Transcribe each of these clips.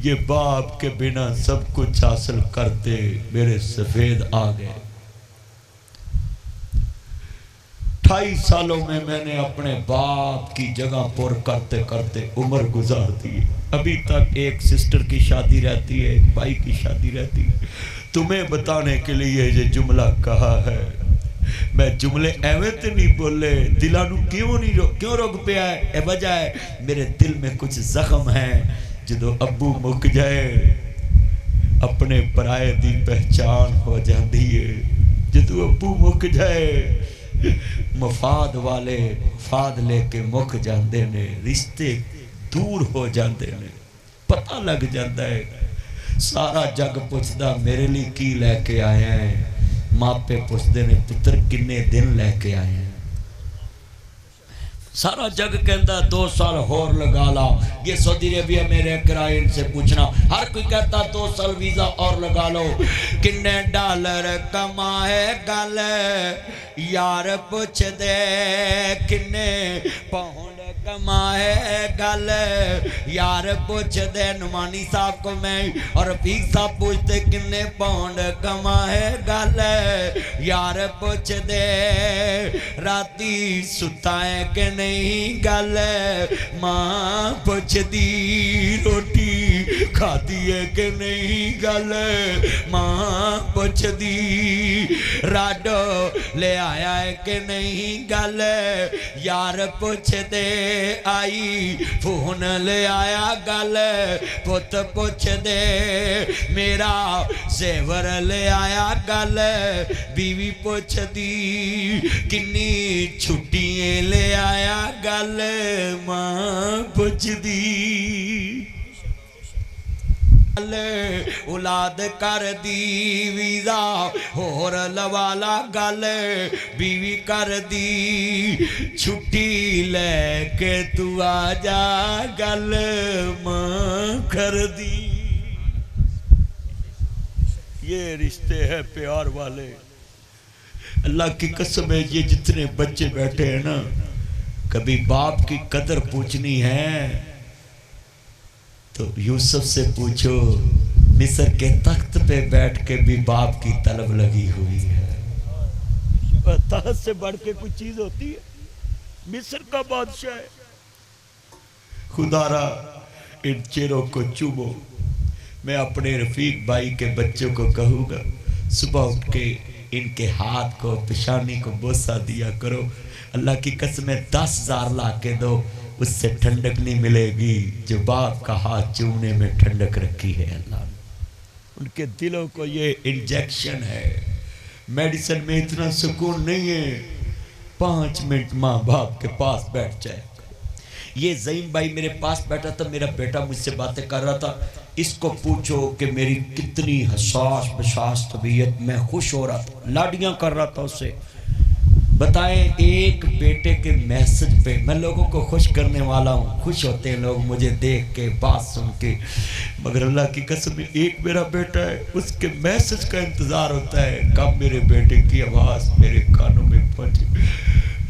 ये बाप के बिना सब कुछ हासिल करते मेरे सफेद आ गए। 28 सालों में मैंने अपने बाप की जगह पुर करते करते उम्र गुजार दी। अभी तक एक सिस्टर की शादी रहती है, एक भाई की शादी रहती है। तुम्हें बताने के लिए ये जुमला कहा है। मैं जुमले एवं तो नहीं बोले, दिलानू क्यों रोक पिया है? वजह है मेरे दिल में कुछ जख्म है। जो अब्बू मुक जाए अपने पराए दी पहचान हो जाती है। जो अब्बू मुक जाए मफाद वाले फाद लेके मुक जाते ने, रिश्ते दूर हो जाते ने, पता लग जाता है। सारा जग पुछदा मेरे लिए की लैके आया है। मापे पुछते ने पुत्र किन्ने दिन लैके आए हैं। सारा जग कहता 2 साल होर लगा ला। ये सऊदी अरेबिया में रह कर आए, इनसे पूछना। हर कोई कहता 2 साल वीजा और लगा लो। किन्ने डॉलर कमाए गल यार पुछ दे, किन्ने पाउंड कमाए गल यार पुछ दे। नुमानी साहब को मैं और रफीक साहब पूछते किन्ने पाउंड कमाए गल यार पुछ दे। राती सुता है कि नहीं गल मां पुछदी, रोटी खादी है कि नहीं गल मां पुछदी। राडो ले आया है कि नहीं गल यार पुछ दे। आई फोन ले आया गल पुत पुछ दे। मेरा जेवर ले आया गल बीवी पुछ दी। किन्नी छुट्टियां ले आया गल मां पुछ दी। औलाद कर दी वीजा होर लवाला गल बीवी कर दी। छुट्टी लेके तू आ जा गल मां कर दी। ये रिश्ते हैं प्यार वाले। अल्लाह की कसम है, ये जितने बच्चे बैठे हैं ना, कभी बाप की कदर पूछनी है तो यूसुफ से पूछो। मिस्र के तख्त पे बैठ के भी बाप की तलब लगी हुई है। तख्त से बढ़ के कुछ चीज होती है? मिस्र का बादशाह है। खुदारा इन चेहरों को चूमो। मैं अपने रफीक भाई के बच्चों को कहूँगा, सुबह उठ के इनके हाथ को पेशानी को बोसा दिया करो। अल्लाह की कसम 10,000 ला के दो, उससे ठंडक नहीं मिलेगी जो बाप का हाथ चूमने में ठंडक रखी है अल्लाह ने। उनके दिलों को ये इंजेक्शन है। मेडिसिन में इतना सुकून नहीं है। 5 मिनट माँ बाप के पास बैठ जाए। ये ज़ईम भाई मेरे पास बैठा था, मेरा बेटा मुझसे बातें कर रहा था। इसको पूछो कि मेरी कितनी हसास बसास तबीयत, मैं खुश हो रहा था, लाडियाँ कर रहा था उससे। बताएं, एक बेटे के मैसेज पे मैं लोगों को खुश करने वाला हूँ। खुश होते हैं लोग मुझे देख के, बात सुन के, मगर अल्लाह की कसम एक मेरा बेटा है, उसके मैसेज का इंतज़ार होता है कब मेरे बेटे की आवाज़ मेरे कानों में पहुँचे।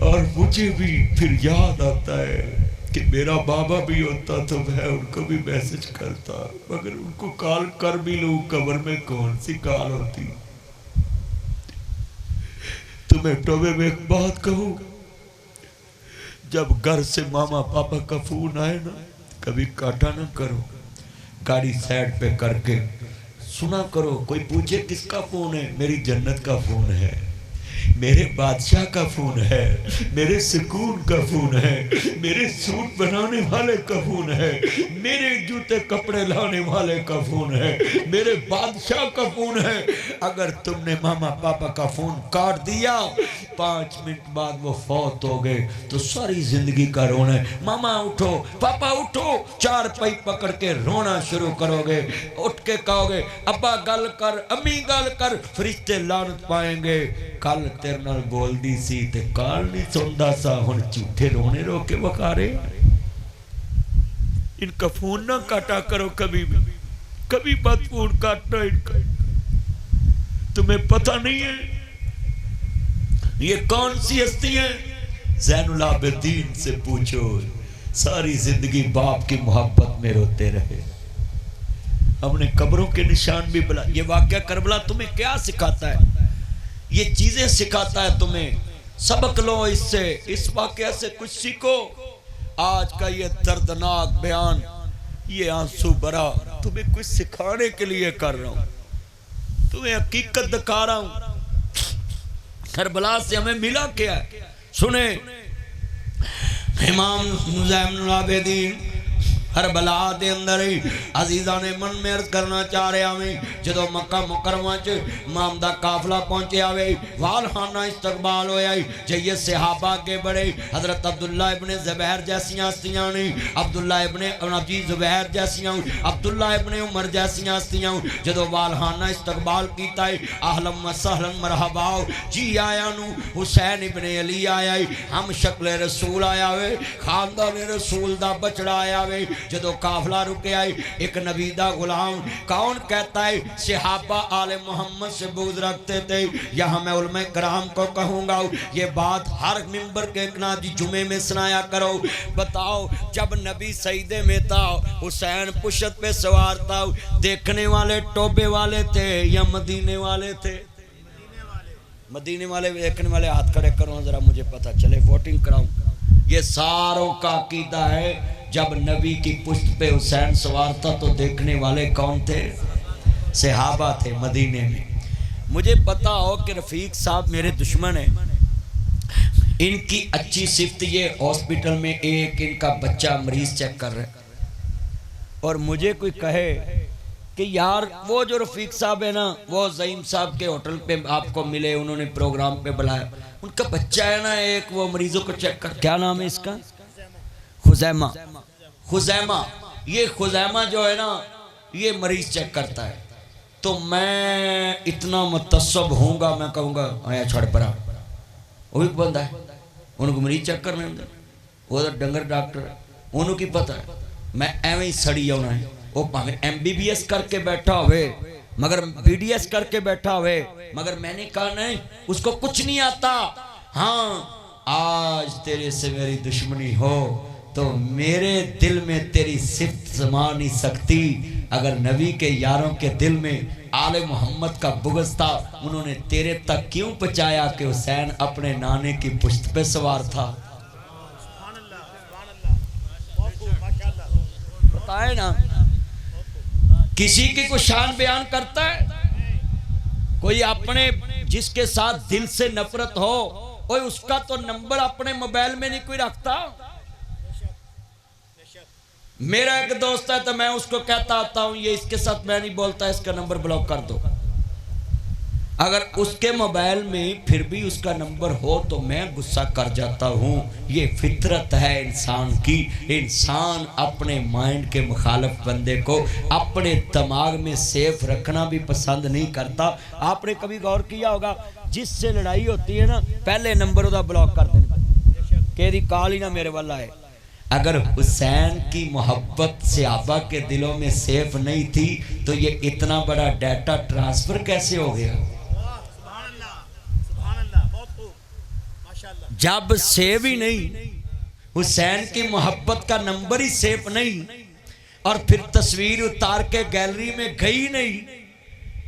और मुझे भी फिर याद आता है कि मेरा बाबा भी होता तो मैं उनको भी मैसेज करता, मगर उनको कॉल कर भी लूँ, कब्र में कौन सी कॉल होती। तुम्हें टोबे में एक बात कहूँ, जब घर से मामा पापा का फोन आए ना, कभी काटा ना करो। गाड़ी साइड पे करके सुना करो। कोई पूछे किसका फोन है, मेरी जन्नत का फोन है, मेरे बादशाह का फोन है, मेरे सुकून का फोन है, मेरे सूट बनाने वाले का फोन है, मेरे जूते कपड़े लाने वाले का फोन है, मेरे बादशाह का फोन है। अगर तुमने मामा पापा का फोन काट दिया, 5 मिनट बाद वो फौत हो गए तो सारी जिंदगी का रोना है। मामा उठो, पापा उठो, 4 पाई पकड़ के रोना शुरू करोगे। उठ के कहोगे अब्बा गल कर, अम्मी गल कर, फरिश्ते लानत पाएंगे। कल तेरे नाल बोल दी सी ते काल नहीं सुनदा सा, हुण झूठे रोने रोके वकारे। इनका फोन ना काटा करो कभी भी, कभी मत फोन काटना इनका। तुम्हें पता नहीं है ये कौन सी हस्ती है? ज़ैनुल आबिदीन से पूछो, सारी जिंदगी बाप की मोहब्बत में रोते रहे। हमने कब्रों के निशान भी बुला। ये वाक़या करबला तुम्हें क्या सिखाता है? ये चीजें सिखाता है तुम्हें। सबक लो इससे, इस वाक़या से कुछ सीखो। आज का ये दर्दनाक बयान, ये आंसू भरा, तुम्हें कुछ सिखाने के लिए कर रहा हूं, तुम्हें हकीकत दिखा रहा हूं। करबला से हमें मिला क्या? सुने, इमाम ज़ैनुल आबिदीन करबला दे अंदर अजीज़ा ने मन में अर्ज करना चाह रहे हमें जो मक्का मुकरमा च इमाम दा काफिला पहुंचे वे वालहाना इस्तकबाल होया जइए सहाबा के बड़े हजरत अब्दुल्ला इब्ने ज़ुबैर जैसियां हस्तियां ने, अब्दुल्ला इब्ने अबी ज़ुबैर जैसियां, अब्दुल्ला इब्ने उमर जैसियां हस्तियां जो वालहाना इस्तकबाल कीता है। अहलन व सहलन मरहबा जी आया नु। हुसैन इब्ने अली आया, हम शक्ल रसूल आया वे, खानदान रसूल दा बचड़ा आया वे। जदों काफिला रुके आई, एक नबी दा गुलाम कौन कहता है सहाबा आले मोहम्मद से बुग़्ज़ रखते थे। यहाँ मैं उलमा कराम को कहूँगा, ये बात हर मिंबर के नादी जुमे में सुनाया करो। बताओ, जब नबी सईदे में था, हुसैन पुशत पे सवार था, देखने वाले टोबे वाले थे या मदीने वाले थे? मदीने वाले। देखने वाले हाथ खड़े करो जरा, मुझे पता चले, वोटिंग कराऊं। ये सारों का अकीदा है, जब नबी की पुश्त पे हुसैन सवार था तो देखने वाले कौन थे? सहाबा थे मदीने में। मुझे पता हो कि रफीक साहब मेरे दुश्मन हैं, इनकी अच्छी सिफ्त ये हॉस्पिटल में एक इनका बच्चा मरीज चेक कर रहा है, और मुझे कोई कहे कि यार वो जो रफीक साहब है ना, वो ज़ईम साहब के होटल पे आपको मिले, उन्होंने प्रोग्राम पे बुलाया, उनका बच्चा है ना एक, वो मरीजों को चेक कर, क्या नाम है इसका? खुजैमा। खुजैमा, ये खुजैमा जो है ना, ये मरीज चेक करता है। तो मैं इतना मुतस्सब होऊंगा, मैं कहूँगा आया छोड़ परा, वो भी बंदा है, उनको मरीज चेक करने होंगे, वो तो डंगर डॉक्टर है, उन्होंने की पता है। मैं एवं ही सड़ी आना है, वो भावे MBBS करके बैठा हुए, मगर BDS करके बैठा हुए, मगर मैंने कहा नहीं, उसको कुछ नहीं आता। हाँ, आज तेरे से मेरी दुश्मनी हो तो मेरे दिल में तेरी सिफ्त समा नहीं सकती। अगर नबी के यारों के दिल में आले मोहम्मद का बुग़्ज़ था, उन्होंने तेरे तक क्यों पहुंचाया कि हुसैन अपने नाने की पुश्त पे सवार था? बताए ना, किसी की कोई शान बयान करता है, कोई अपने जिसके साथ दिल से नफरत हो, कोई उसका तो नंबर अपने मोबाइल में नहीं कोई रखता। मेरा एक दोस्त है तो मैं उसको कहता आता हूं, ये इसके साथ मैं नहीं बोलता, इसका नंबर ब्लॉक कर दो। अगर उसके मोबाइल में फिर भी उसका नंबर हो तो मैं गुस्सा कर जाता हूं। ये फितरत है इंसान की। इंसान अपने माइंड के मुखालिफ बंदे को अपने दिमाग में सेफ रखना भी पसंद नहीं करता। आपने कभी गौर किया होगा, जिससे लड़ाई होती है ना, पहले नंबर उसका ब्लॉक कर देना कि दी कॉल ही ना मेरे वाला है। अगर हुसैन की मोहब्बत सहाबा के दिलों में सेफ नहीं थी तो ये इतना बड़ा डाटा ट्रांसफर कैसे हो गया? जब सेव ही नहीं, हुसैन की मोहब्बत का नंबर ही सेफ नहीं, और फिर तस्वीर उतार के गैलरी में गई नहीं,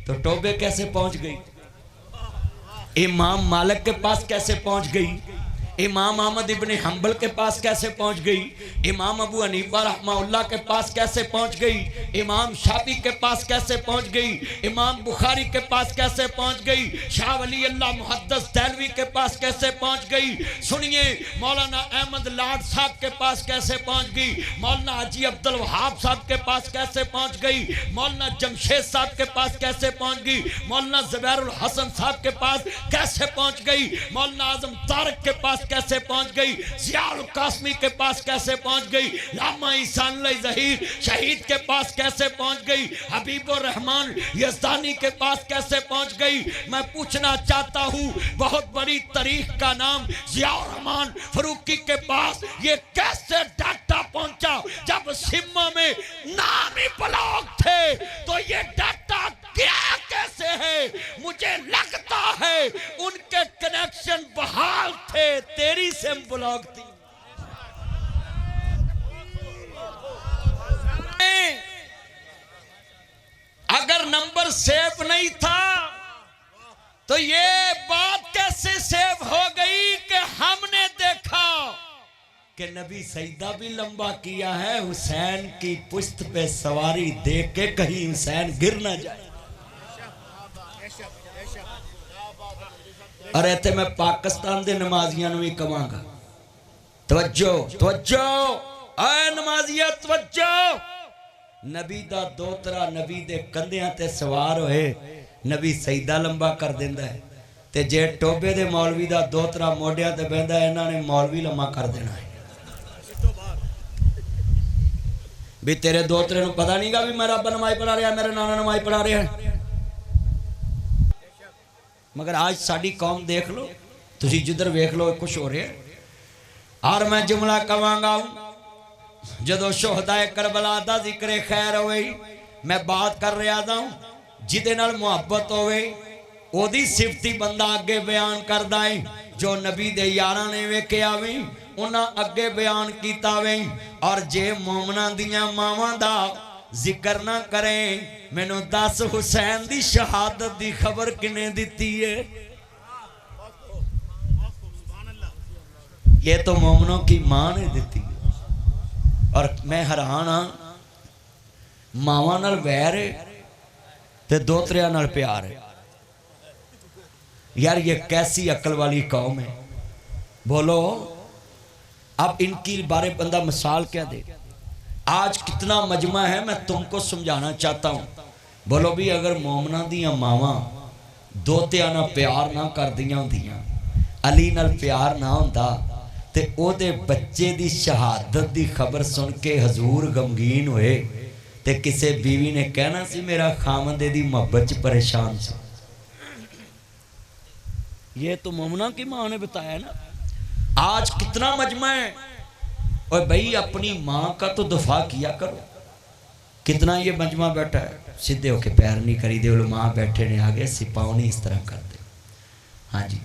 तो टोबे कैसे पहुंच गई? इमाम मालिक के पास कैसे पहुंच गई? इमाम अहमद इब्ने हंबल के पास कैसे पहुंच गई? इमाम अबू हनीफा रहमतुल्लाह के पास कैसे पहुंच गई? इमाम शाफी के पास कैसे पहुंच गई? इमाम बुखारी के पास कैसे पहुंच गई? शाह वली अल्लाह मुहद्दिस देलवी के पास कैसे पहुंच गई? सुनिए, मौलाना अहमद लाड साहब के पास कैसे पहुंच गई? मौलाना हाजी अब्दुल वहाब साहब के पास कैसे पहुंच गई? मौलाना जमशेद साहब के पास कैसे पहुंच गई? मौलाना ज़ुबैरुल हसन साहब के पास कैसे पहुंच गई? मौलाना आजम तारक के पास कैसे पहुंच गई? ज़ियाउल कासमी के पास कैसे पहुंच गई? लामा ईसान ज़हीर शहीद के पास कैसे पहुंच गई? हबीबुर रहमान यज़दानी के पास कैसे पहुंच गई? मैं पूछना चाहता हूं, बहुत बड़ी तारीख का नाम ज़ियाउर रहमान फरूकी के पास ये कैसे डाटा पहुंचा? जब सिम्मा में नाम ही ब्लॉक थे तो ये डाटा क्या कैसे है? मुझे लगता है उनके कनेक्शन बहाल थे, तेरी सिम ब्लॉक थी। पर सेफ नहीं था, तो ये बात कैसे सेफ हो गई कि हमने देखा कि नबी सईदा भी लंबा किया है, हुसैन की पुश्त पे सवारी देख के कहीं हुसैन गिर ना जाए। अरे ते मैं पाकिस्तान दे नमाजियां नूं भी कहांगा, तवज्जो तवज्जो, ऐ नमाजिया तवज्जो। नबी दा दोतरा नबी दे कंधियां ते सवार होए, नबी सईदा लंबा कर देंदा है, ते जे टोबे दे मौलवी दा दोतरा मोढियां ते बहिंदा है, इन्हां ने मौलवी लंबा कर देना है। भी तेरे दोतरे नूं पता नहीं गा भी मैं रब नमाज पढ़ा रहा, मेरा नाना नमाज पढ़ा रहा है। मगर आज साड़ी कौम देख लो, तुसी जिधर वेख लो कुछ हो रहा है। और मैं जुमला कवांगा, जदों शोहदाए करबला दा जिक्र खैर होवे, मैं बात कर रहा था जिदे नाल मुहब्बत होवे ओदी सिफती बंदा अगे बयान करदा है, जो नबी दे यारां ने वेखिया वे उन्हां अगे बयान कीता वे। और जे मोमना दियां मावां दा जिक्र ना करे, मैनू दस हुसैन दी शहादत दी खबर किने दिती है? ये तो मोमनों की मां ने दिती। और मैं हैरान हाँ, मावां नाल वैर है ते दोतरियां नाल प्यार है। यार ये कैसी अकल वाली कौम है, बोलो। अब इनकी बारे बंदा मिसाल क्या दे। आज कितना मजमा है, मैं तुमको समझाना चाहता हूँ। बोलो भी अगर मोमना दियां मावां दोतियां नाल प्यार ना करदियां हुंदियां, अली नाल प्यार ना हुंदा, ते ओदे बच्चे दी शहादत दी खबर सुन के हजूर गमगीन होए, ते किसे बीवी ने कहना सी मेरा खामद दी मोहब्बत च परेशान सी। ये तो मोमना की मां ने बताया ना। आज कितना मजमा है। और भाई अपनी माँ का तो दफा किया करो। कितना ये मजमा बैठा है, सीधे होके पैर नहीं करी दे, माँ बैठे ने आगे सिपाओ नहीं इस तरह कर दे। हाँ जी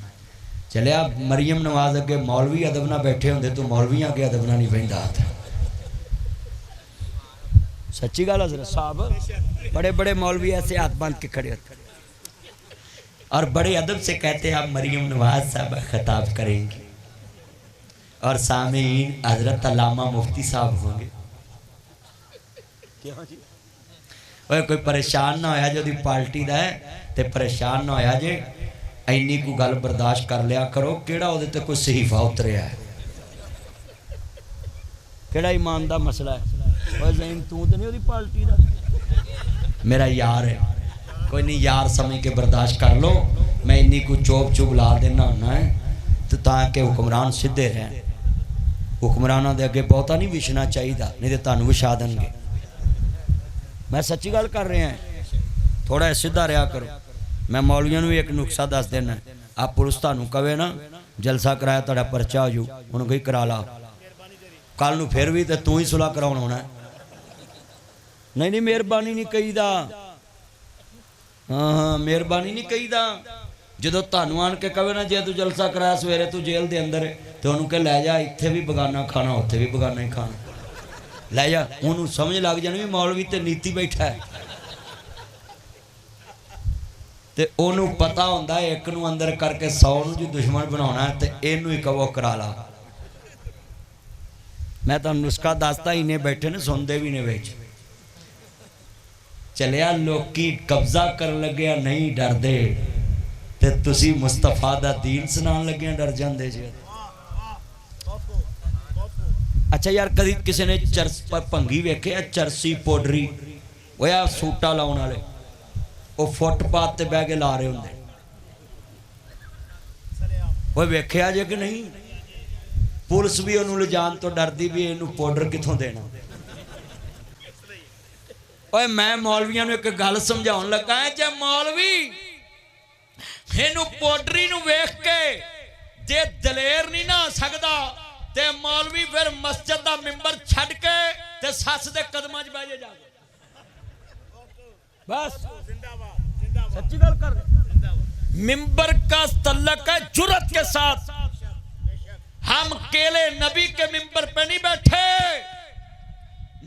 चले आप मरियम नवाज अगे मौलवी अदब ना बैठे होंगे, तो मौलवियां अगे अदब ना नहीं बहिंदा हाथ। सच्ची गल हज़रत साहब, बड़े बड़े मौलवी ऐसे हाथ बांध के खड़े होते और बड़े अदब से कहते हैं आप मरियम नवाज साहब खिताब करेंगे और सामीन हजरत अल्लामा मुफ्ती साहब होंगे। और कोई परेशान ना होया जो दी पार्टी दा है, ते परेशान ना होया जे, इन्नी को गल बर्दाश्त कर लिया करो। केड़ा ओदे ते कोई सहीफा उतरिया है, केड़ा ईमान दा मसला है। और ज़ैन तू तो नहीं ओदी पार्टी दा, मेरा यार है, कोई नहीं यार समझ के बर्दाश्त कर लो। मैं इन्नी को चोप चुप ला देना होना है, तो ताकि हुक्मरान सीधे रहन। हुक्मराना दे अगे बहुता नहीं विछना चाहिए, नहीं तो तुहानू विछा देंगे। मैं सच्ची गल कर रहा हैं, थोड़ा सीधा रहा करो। मैं मौलवियों भी एक नुस्खा दस देना, आप पुलिस तुहानू कहे ना जलसा कराया तुहाडा परचा हो जू, उन्होंने कही करा ला, कल नू फिर भी तो तू ही सुलह कराउण होना है। नहीं नहीं मेहरबानी नहीं कहीदा, हाँ हाँ मेहरबानी नहीं कहीदा। जो तुहानू आन के कहे ना जे तू जलसा कराया सवेरे तू जेल के अंदर तो उन्होंने कह लै जा, इत्थे भी बगाना खाना उत्थे भी बगाना ही खाना, लै जा। उन्होंने समझ लग जानी भी मौलवी ते नीति बैठा है, ते उन्होंने पता होंदा है एक नू अंदर करके 100 नू जो दुश्मन बनाना है, तो इनू ही कहो करा ला। मैं तो नुस्खा दसता, इन्हें बैठे ने सुनते भी ने बेच चलिया। लोकी कब्जा कर लगे नहीं डरदे, ते तुसी मुस्तफा दा दीन सुनान लगे डर जांदे जे। अच्छा यार कभी किसी ने चरस पर भंगी वेखे चरसी पौडरी, वो यार सूटा लाने वाले वो फुटपाथ ते बह के ला रहे होंगे, वो वेख्या जे कि नहीं। पुलिस भी उन्होंने ले जान तो डरती भी इनू पाउडर कितों देना। ओए मैं मौलवियों ने एक गल समझाउण लगा है, जे मौलवी इनू पाउडरी नू वेख के जे दलेर नहीं ना सकदा, ते मौलवी फिर मस्जिद दा मिंबर छड़ के ते सस दे कदमां च बैठ जा। बस सच्ची गल कर रहे। मिंबर का तल्लक है जुर्रत के साथ। हम केले नबी के मिंबर पे नहीं बैठे,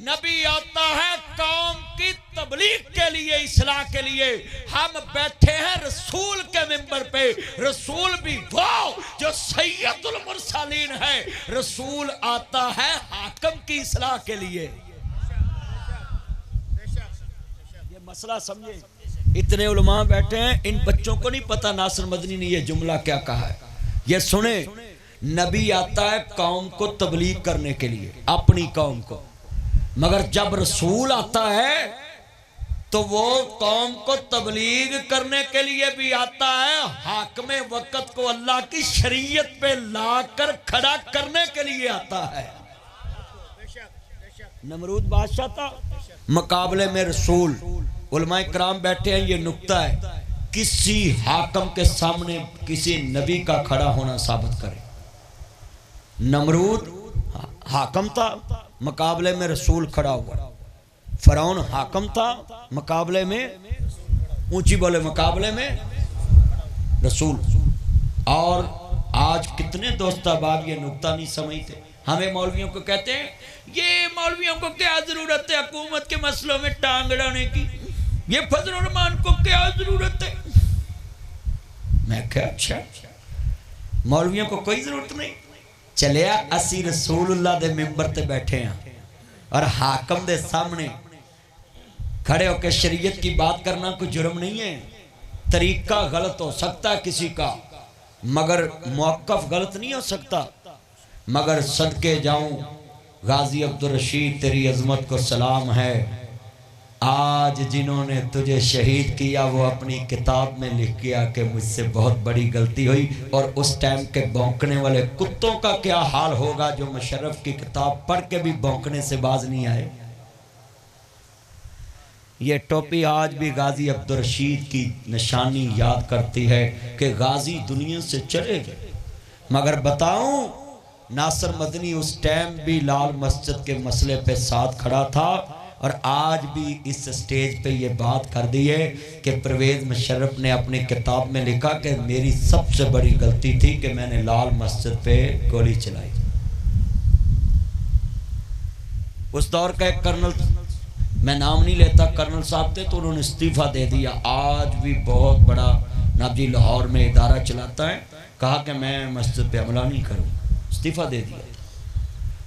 नबी आता है कौम की तबलीग के लिए, इस्लाह के लिए हम बैठे हैं रसूल के मिंबर पे। रसूल भी वो जो सैयदुल मुरसलीन है। रसूल आता है हाकिम की इस्लाह के लिए। ये मसला समझे। इतने उलमा बैठे हैं, इन बच्चों को नहीं पता नासिर मदनी ने ये जुमला क्या कहा है। ये सुने, नबी आता है कौम को तबलीग करने के लिए, अपनी कौम को, मगर जब रसूल आता है तो वो कौम को तबलीग करने के लिए भी आता है, हाकिम वक्त को अल्लाह की शरीयत पे लाकर खड़ा करने के लिए आता है। नमरूद बादशाह था, मुकाबले में रसूल। उलमाए कराम बैठे हैं, ये नुक्ता है, किसी हाकिम के सामने किसी नबी का खड़ा होना साबित करे। नमरूद हाकिम था, मुकाबले में रसूल खड़ा हुआ। फरौन हाकिम था, मुकाबले में, ऊंची बोले, मुकाबले में रसूल। और आज कितने दोस्ताबाद ये नुक्ता नहीं समझते। हमें मौलवियों को कहते हैं, ये मौलवियों को क्या जरूरत है हुकूमत के मसलों में टांग अड़ाने की, ये फजल रहमान को क्या जरूरत है। मैं क्या, अच्छा मौलवियों को कोई जरूरत नहीं। चलिया असी रसूलुल्लाह दे मिंबर ते बैठे हैं और हाकिम दे सामने खड़े होकर शरीयत की बात करना कोई जुर्म नहीं है। तरीका गलत हो सकता है किसी का, मगर मौक़िफ़ गलत नहीं हो सकता। मगर सदके जाऊं गाजी अब्दुल रशीद, तेरी अजमत को सलाम है। आज जिन्होंने तुझे शहीद किया वो अपनी किताब में लिख किया कि मुझसे बहुत बड़ी गलती हुई। और उस टाइम के भौंकने वाले कुत्तों का क्या हाल होगा जो मुशर्रफ की किताब पढ़ के भी भौंकने से बाज नहीं आए। ये टोपी आज भी गाजी अब्दुल रशीद की निशानी याद करती है कि गाजी दुनिया से चले गए। मगर बताऊं, नासिर मदनी उस टाइम भी लाल मस्जिद के मसले पे साथ खड़ा था और आज भी इस स्टेज पे ये बात कर दी है कि परवेज़ मुशर्रफ ने अपनी किताब में लिखा कि मेरी सबसे बड़ी गलती थी कि मैंने लाल मस्जिद पे गोली चलाई। उस दौर का एक कर्नल, मैं नाम नहीं लेता, कर्नल साहब थे, तो उन्होंने इस्तीफ़ा दे दिया। आज भी बहुत बड़ा नाबजी लाहौर में इदारा चलाता है, कहा कि मैं मस्जिद पे हमला नहीं करूँ, इस्तीफ़ा दे दिया।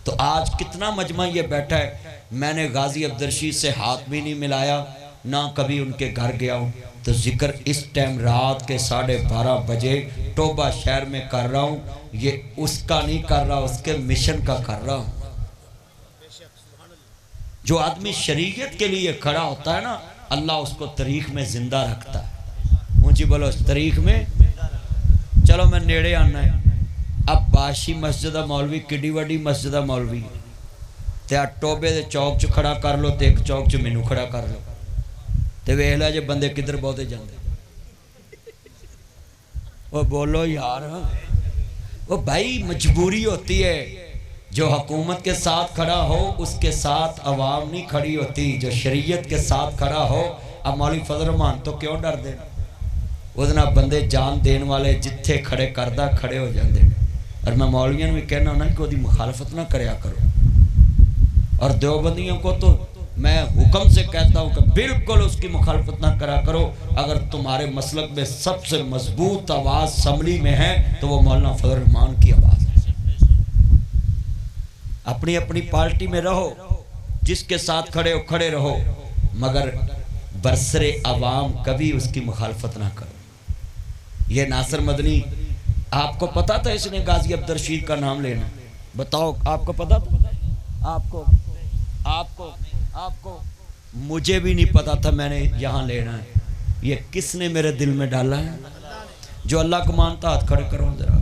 तो आज कितना मजमा ये बैठा है। मैंने गाजी अब्दुल रशीद से हाथ भी नहीं मिलाया, ना कभी उनके घर गया हूँ। तो जिक्र इस टाइम रात के 12:30 बजे टोबा शहर में कर रहा हूँ। ये उसका नहीं कर रहा, उसके मिशन का कर रहा हूँ। जो आदमी शरीयत के लिए खड़ा होता है ना, अल्लाह उसको तारीख में जिंदा रखता है। ऊंची बोलो, तारीख में। चलो मैं नेड़े आना है। अब बाशी मस्जिद मौलवी किड्डी वड्डी मस्जिद मौलवी ते टोबे दे चौक च खड़ा कर लो, तो एक चौक च मैनू खड़ा कर लो, तो वेख ला जे बंदे किधर बहुते जाते। वो बोलो यार, वो भाई मजबूरी होती है। जो हुकूमत के साथ खड़ा हो उसके साथ अवाम नहीं खड़ी होती, जो शरीयत के साथ खड़ा हो। अब मौलवी फजल रहमान तो क्यों डर दे, वो बंदे जान देने वाले जिथे खड़े करदा खड़े हो जाते हैं। और मैं मौलवियों भी कहना ना कि वो मुखालफत ना करया करो। और देवबंदियों को तो मैं हुक्म से कहता हूँ कि बिल्कुल उसकी मुखालफत ना करा करो। अगर तुम्हारे मसलक में सबसे मजबूत आवाज़ असम्बली में है तो वो मौलाना फजल रहमान की आवाज़ है। अपनी अपनी पार्टी में रहो, जिसके साथ खड़े हो खड़े रहो, मगर बरसरे अवाम कभी उसकी मुखालफत ना करो। ये नासिर मदनी, आपको पता था इसने गाजी अब्दुल रशीद का नाम लेना? बताओ, आपको पता था? आपको मुझे भी नहीं पता था मैंने यहाँ लेना है। ये किसने मेरे दिल में डाला है? जो अल्लाह को मानता, हाथ खड़े करो जरा।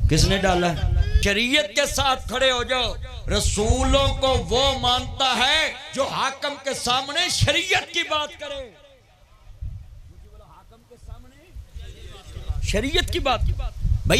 किसने डाला है? शरीयत के साथ खड़े हो जाओ। रसूलों को वो मानता है जो हाकिम के सामने शरीयत की बात करे। हाकिम के सामने शरीयत की बात